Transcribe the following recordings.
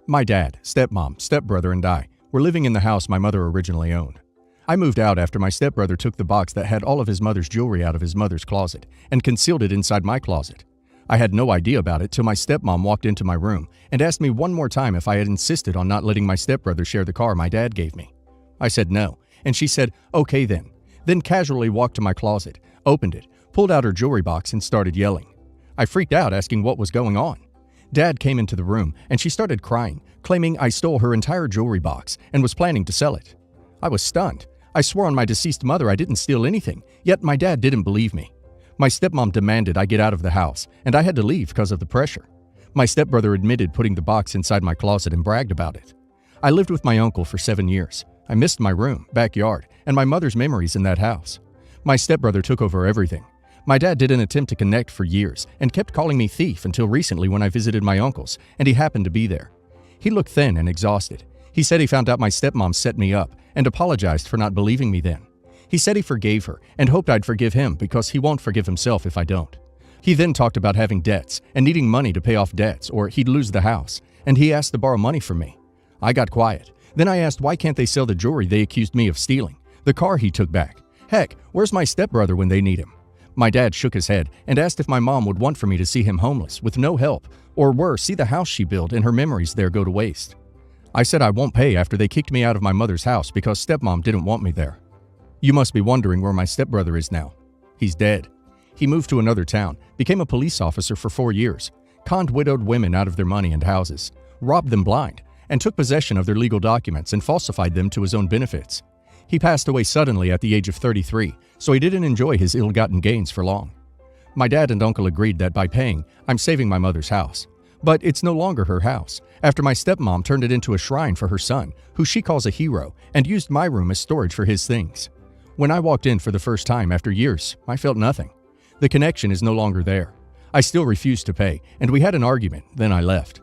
My dad, stepmom, stepbrother, and I were living in the house my mother originally owned. I moved out after my stepbrother took the box that had all of his mother's jewelry out of his mother's closet and concealed it inside my closet. I had no idea about it till my stepmom walked into my room and asked me one more time if I had insisted on not letting my stepbrother share the car my dad gave me. I said no, and she said, "Okay then casually walked to my closet, opened it, pulled out her jewelry box, and started yelling. I freaked out, asking what was going on. Dad came into the room, and she started crying, claiming I stole her entire jewelry box and was planning to sell it. I was stunned. I swore on my deceased mother I didn't steal anything, yet my dad didn't believe me. My stepmom demanded I get out of the house, and I had to leave because of the pressure. My stepbrother admitted putting the box inside my closet and bragged about it. I lived with my uncle for 7 years. I missed my room, backyard, and my mother's memories in that house. My stepbrother took over everything. My dad did an attempt to connect for years and kept calling me thief until recently when I visited my uncle's and he happened to be there. He looked thin and exhausted. He said he found out my stepmom set me up and apologized for not believing me then. He said he forgave her and hoped I'd forgive him because he won't forgive himself if I don't. He then talked about having debts and needing money to pay off debts or he'd lose the house, and he asked to borrow money from me. I got quiet. Then I asked why can't they sell the jewelry they accused me of stealing, the car he took back. Heck, where's my stepbrother when they need him? My dad shook his head and asked if my mom would want for me to see him homeless with no help, or worse, see the house she built and her memories there go to waste. I said I won't pay after they kicked me out of my mother's house because stepmom didn't want me there. You must be wondering where my stepbrother is now. He's dead. He moved to another town, became a police officer for 4 years, conned widowed women out of their money and houses, robbed them blind, and took possession of their legal documents and falsified them to his own benefits. He passed away suddenly at the age of 33, so he didn't enjoy his ill-gotten gains for long. My dad and uncle agreed that by paying, I'm saving my mother's house. But it's no longer her house, after my stepmom turned it into a shrine for her son, who she calls a hero, and used my room as storage for his things. When I walked in for the first time after years, I felt nothing. The connection is no longer there. I still refused to pay, and we had an argument, then I left.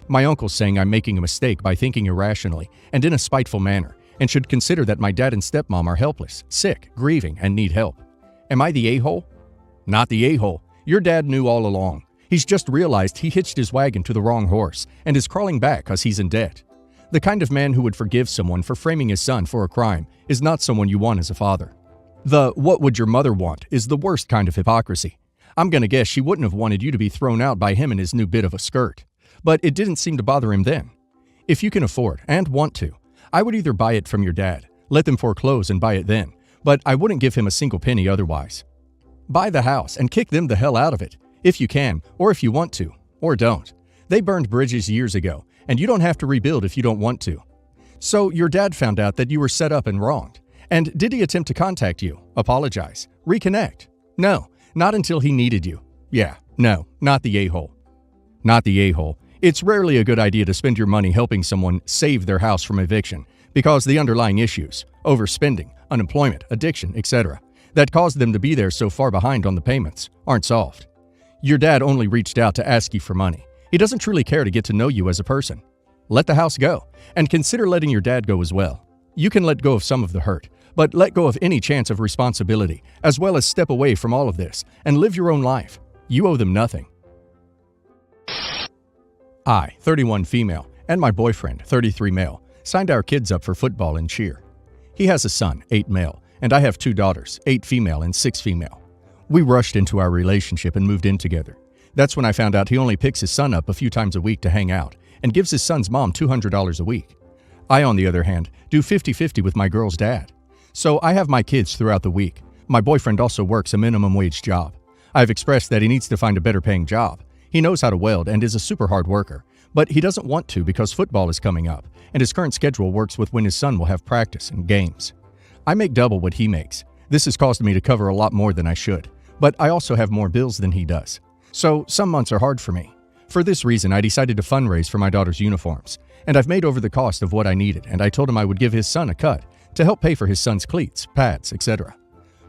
My uncle's saying I'm making a mistake by thinking irrationally and in a spiteful manner, and should consider that my dad and stepmom are helpless, sick, grieving, and need help. Am I the a-hole? Not the a-hole. Your dad knew all along. He's just realized he hitched his wagon to the wrong horse and is crawling back because he's in debt. The kind of man who would forgive someone for framing his son for a crime is not someone you want as a father. The "what would your mother want" is the worst kind of hypocrisy. I'm gonna guess she wouldn't have wanted you to be thrown out by him and his new bit of a skirt. But it didn't seem to bother him then. If you can afford, and want to, I would either buy it from your dad, let them foreclose and buy it then, but I wouldn't give him a single penny otherwise. Buy the house and kick them the hell out of it, if you can, or if you want to, or don't. They burned bridges years ago, and you don't have to rebuild if you don't want to. So your dad found out that you were set up and wronged. And did he attempt to contact you, apologize, reconnect? No, not until he needed you. Yeah, no, not the a-hole. Not the a-hole. It's rarely a good idea to spend your money helping someone save their house from eviction because the underlying issues, overspending, unemployment, addiction, etc., that caused them to be there so far behind on the payments, aren't solved. Your dad only reached out to ask you for money. He doesn't truly care to get to know you as a person. Let the house go, and consider letting your dad go as well. You can let go of some of the hurt, but let go of any chance of responsibility, as well as step away from all of this and live your own life. You owe them nothing. I, 31 female, and my boyfriend, 33 male, signed our kids up for football and cheer. He has a son, 8 male, and I have 2 daughters, 8 female and 6 female. We rushed into our relationship and moved in together. That's when I found out he only picks his son up a few times a week to hang out and gives his son's mom $200 a week. I, on the other hand, do 50-50 with my girl's dad. So I have my kids throughout the week. My boyfriend also works a minimum wage job. I've expressed that he needs to find a better paying job. He knows how to weld and is a super hard worker, but he doesn't want to because football is coming up, and his current schedule works with when his son will have practice and games. I make double what he makes. This has caused me to cover a lot more than I should, but I also have more bills than he does. So some months are hard for me. For this reason, I decided to fundraise for my daughter's uniforms, and I've made over the cost of what I needed, and I told him I would give his son a cut to help pay for his son's cleats, pads, etc.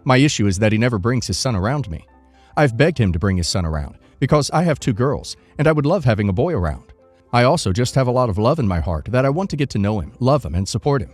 My issue is that he never brings his son around me. I've begged him to bring his son around, because I have 2 girls, and I would love having a boy around. I also just have a lot of love in my heart that I want to get to know him, love him, and support him.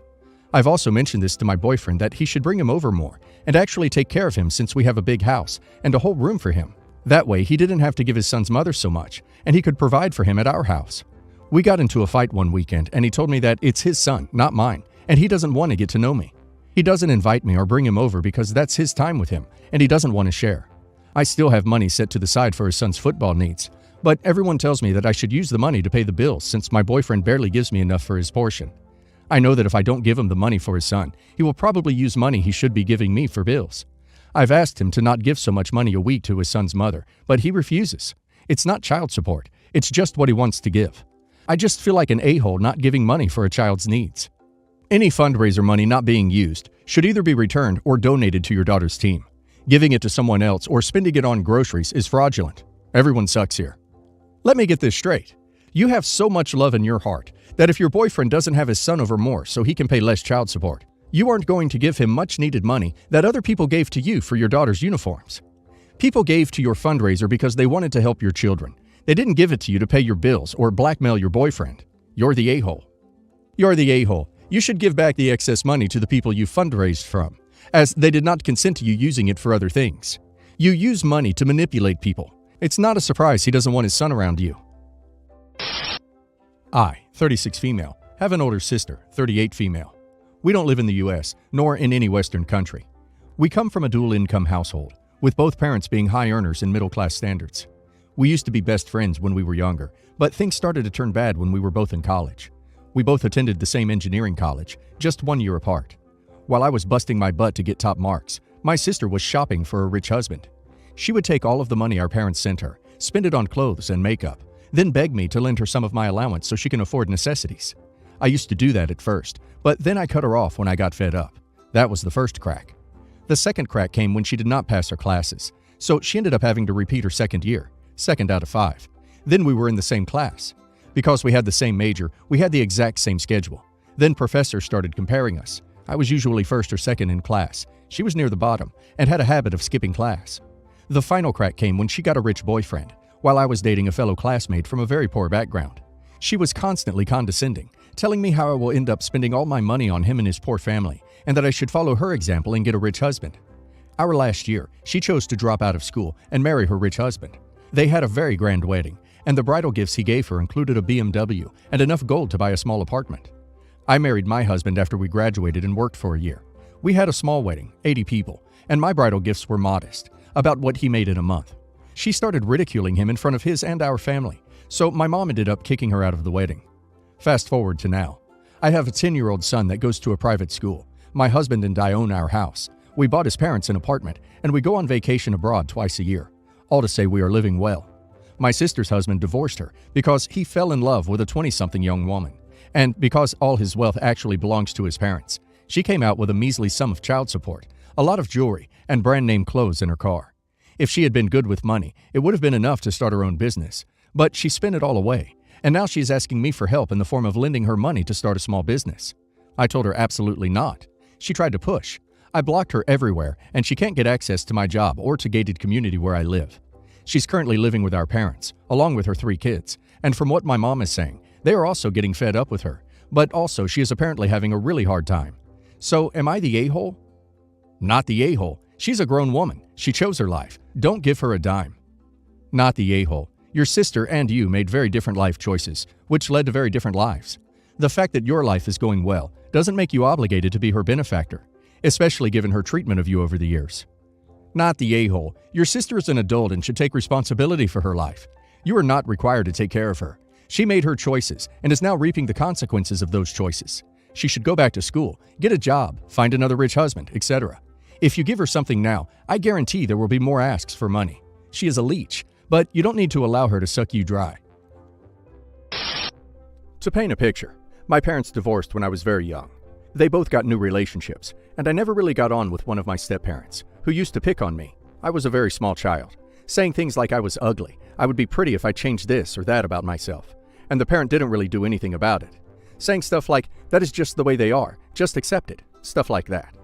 I've also mentioned this to my boyfriend that he should bring him over more and actually take care of him since we have a big house and a whole room for him. That way, he didn't have to give his son's mother so much, and he could provide for him at our house. We got into a fight one weekend and he told me that it's his son, not mine, and he doesn't want to get to know me. He doesn't invite me or bring him over because that's his time with him and he doesn't want to share. I still have money set to the side for his son's football needs, but everyone tells me that I should use the money to pay the bills since my boyfriend barely gives me enough for his portion. I know that if I don't give him the money for his son, he will probably use money he should be giving me for bills. I've asked him to not give so much money a week to his son's mother, but he refuses. It's not child support, it's just what he wants to give. I just feel like an a-hole not giving money for a child's needs. Any fundraiser money not being used should either be returned or donated to your daughter's team. Giving it to someone else or spending it on groceries is fraudulent. Everyone sucks here. Let me get this straight. You have so much love in your heart that if your boyfriend doesn't have his son over more so he can pay less child support, you aren't going to give him much needed money that other people gave to you for your daughter's uniforms. People gave to your fundraiser because they wanted to help your children. They didn't give it to you to pay your bills or blackmail your boyfriend. You're the a-hole. You're the a-hole. You should give back the excess money to the people you fundraised from, as they did not consent to you using it for other things. You use money to manipulate people. It's not a surprise he doesn't want his son around you. I, 36 female, have an older sister, 38 female. We don't live in the U.S., nor in any Western country. We come from a dual-income household, with both parents being high earners in middle-class standards. We used to be best friends when we were younger, but things started to turn bad when we were both in college. We both attended the same engineering college, just 1 year apart. While I was busting my butt to get top marks, my sister was shopping for a rich husband. She would take all of the money our parents sent her, spend it on clothes and makeup, then beg me to lend her some of my allowance so she can afford necessities. I used to do that at first, but then I cut her off when I got fed up. That was the first crack. The second crack came when she did not pass her classes, so she ended up having to repeat her second year, 2nd out of 5. Then we were in the same class. Because we had the same major, we had the exact same schedule. Then professors started comparing us. I was usually 1st or 2nd in class. She was near the bottom and had a habit of skipping class. The final crack came when she got a rich boyfriend, while I was dating a fellow classmate from a very poor background. She was constantly condescending, telling me how I will end up spending all my money on him and his poor family, and that I should follow her example and get a rich husband. Our last year, she chose to drop out of school and marry her rich husband. They had a very grand wedding, and the bridal gifts he gave her included a BMW and enough gold to buy a small apartment. I married my husband after we graduated and worked for a year. We had a small wedding, 80 people, and my bridal gifts were modest, about what he made in a month. She started ridiculing him in front of his and our family, so my mom ended up kicking her out of the wedding. Fast forward to now. I have a 10-year-old son that goes to a private school. My husband and I own our house. We bought his parents an apartment, and we go on vacation abroad twice a year. All to say we are living well. My sister's husband divorced her because he fell in love with a 20-something young woman, and because all his wealth actually belongs to his parents. She came out with a measly sum of child support, a lot of jewelry, and brand-name clothes in her car. If she had been good with money, it would have been enough to start her own business, but she spent it all away, and now she's asking me for help in the form of lending her money to start a small business. I told her absolutely not. She tried to push. I blocked her everywhere, and she can't get access to my job or to gated community where I live. She's currently living with our parents, along with her 3 kids, and from what my mom is saying, they are also getting fed up with her, but also she is apparently having a really hard time. So am I the a-hole? Not the a-hole. She's a grown woman. She chose her life. Don't give her a dime. Not the a-hole. Your sister and you made very different life choices, which led to very different lives. The fact that your life is going well doesn't make you obligated to be her benefactor, especially given her treatment of you over the years. Not the a-hole. Your sister is an adult and should take responsibility for her life. You are not required to take care of her. She made her choices and is now reaping the consequences of those choices. She should go back to school, get a job, find another rich husband, etc. If you give her something now, I guarantee there will be more asks for money. She is a leech, but you don't need to allow her to suck you dry. To paint a picture, my parents divorced when I was very young. They both got new relationships, and I never really got on with one of my step-parents, who used to pick on me. I was a very small child, saying things like I was ugly, I would be pretty if I changed this or that about myself, and the parent didn't really do anything about it. Saying stuff like, that is just the way they are, just accept it, stuff like that.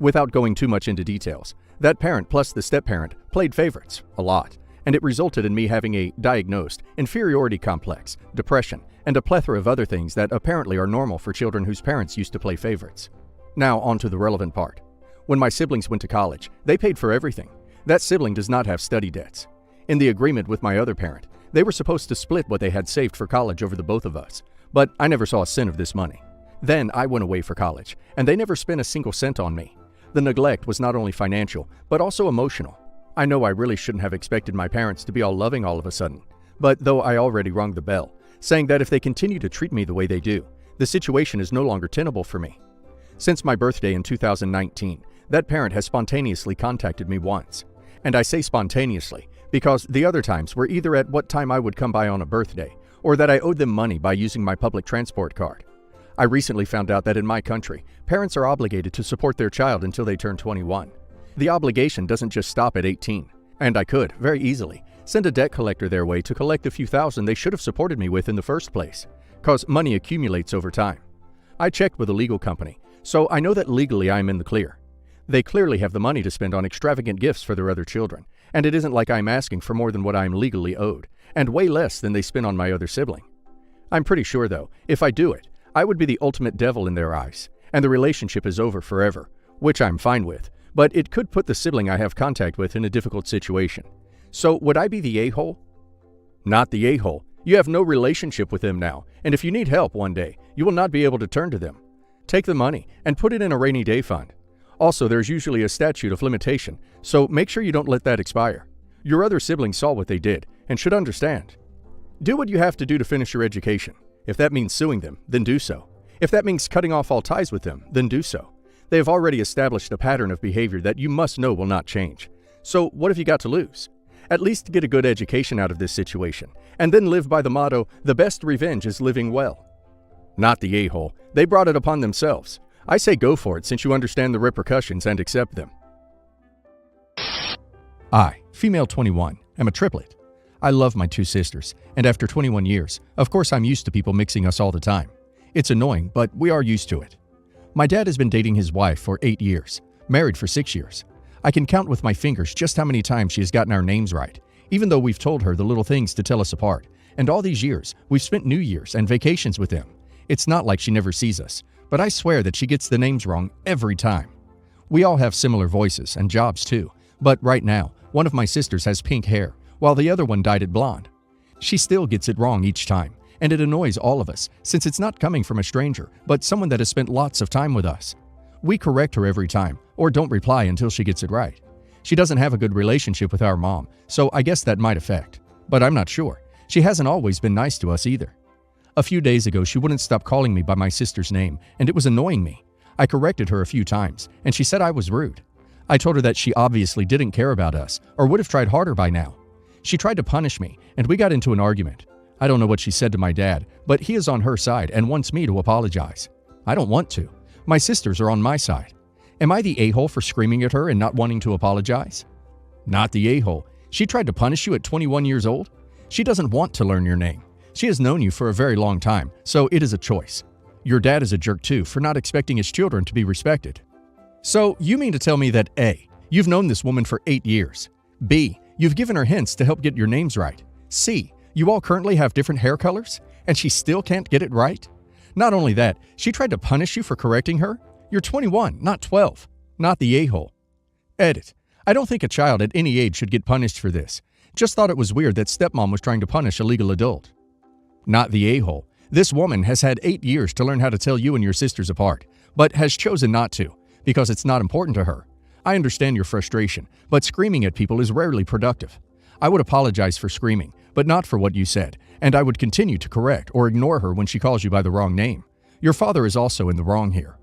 Without going too much into details, that parent plus the step-parent played favorites, a lot, and it resulted in me having a diagnosed inferiority complex, depression, and a plethora of other things that apparently are normal for children whose parents used to play favorites. Now on to the relevant part. When my siblings went to college, they paid for everything. That sibling does not have study debts. In the agreement with my other parent, They were supposed to split what they had saved for college over the both of us, but I never saw a cent of this money. Then I went away for college, and they never spent a single cent on me. The neglect was not only financial, but also emotional. I know I really shouldn't have expected my parents to be all loving all of a sudden, but though I already rung the bell, saying that if they continue to treat me the way they do, the situation is no longer tenable for me. Since my birthday in 2019, that parent has spontaneously contacted me once. And I say spontaneously because the other times were either at what time I would come by on a birthday, or that I owed them money by using my public transport card. I recently found out that in my country, parents are obligated to support their child until they turn 21. The obligation doesn't just stop at 18, and I could, very easily, send a debt collector their way to collect the few thousand they should have supported me with in the first place, cause money accumulates over time. I checked with a legal company, so I know that legally I am in the clear. They clearly have the money to spend on extravagant gifts for their other children, and it isn't like I'm asking for more than what I am legally owed, and way less than they spend on my other sibling. I'm pretty sure, though, if I do it, I would be the ultimate devil in their eyes, and the relationship is over forever, which I'm fine with, but it could put the sibling I have contact with in a difficult situation. So would I be the a-hole? Not the a-hole. You have no relationship with them now, and if you need help one day, you will not be able to turn to them. Take the money and put it in a rainy day fund. Also, there's usually a statute of limitation, so make sure you don't let that expire. Your other siblings saw what they did and should understand. Do what you have to do to finish your education. If that means suing them, then do so. If that means cutting off all ties with them, then do so. They have already established a pattern of behavior that you must know will not change. So what have you got to lose? At least get a good education out of this situation, and then live by the motto, the best revenge is living well. Not the a-hole. They brought it upon themselves. I say go for it since you understand the repercussions and accept them. I, female 21, am a triplet. I love my two sisters, and after 21 years, of course I'm used to people mixing us all the time. It's annoying, but we are used to it. My dad has been dating his wife for 8 years, married for 6 years. I can count with my fingers just how many times she has gotten our names right, even though we've told her the little things to tell us apart. And all these years, we've spent New Year's and vacations with them. It's not like she never sees us, but I swear that she gets the names wrong every time. We all have similar voices and jobs too, but right now, one of my sisters has pink hair, while the other one dyed it blonde. She still gets it wrong each time, and it annoys all of us since it's not coming from a stranger, but someone that has spent lots of time with us. We correct her every time, or don't reply until she gets it right. She doesn't have a good relationship with our mom, so I guess that might affect. But I'm not sure. She hasn't always been nice to us either. A few days ago, she wouldn't stop calling me by my sister's name, and it was annoying me. I corrected her a few times, and she said I was rude. I told her that she obviously didn't care about us, or would have tried harder by now. She tried to punish me, and we got into an argument. I don't know what she said to my dad, but he is on her side and wants me to apologize. I don't want to. My sisters are on my side. Am I the a-hole for screaming at her and not wanting to apologize? Not the a-hole. She tried to punish you at 21 years old? She doesn't want to learn your name. She has known you for a very long time, so it is a choice. Your dad is a jerk too for not expecting his children to be respected. So you mean to tell me that A, you've known this woman for 8 years, B, you've given her hints to help get your names right, C, you all currently have different hair colors, and she still can't get it right? Not only that, she tried to punish you for correcting her? You're 21, not 12. Not the a-hole. Edit. I don't think a child at any age should get punished for this. Just thought it was weird that stepmom was trying to punish a legal adult. Not the a-hole. This woman has had 8 years to learn how to tell you and your sisters apart, but has chosen not to, because it's not important to her. I understand your frustration, but screaming at people is rarely productive. I would apologize for screaming, but not for what you said, and I would continue to correct or ignore her when she calls you by the wrong name. Your father is also in the wrong here.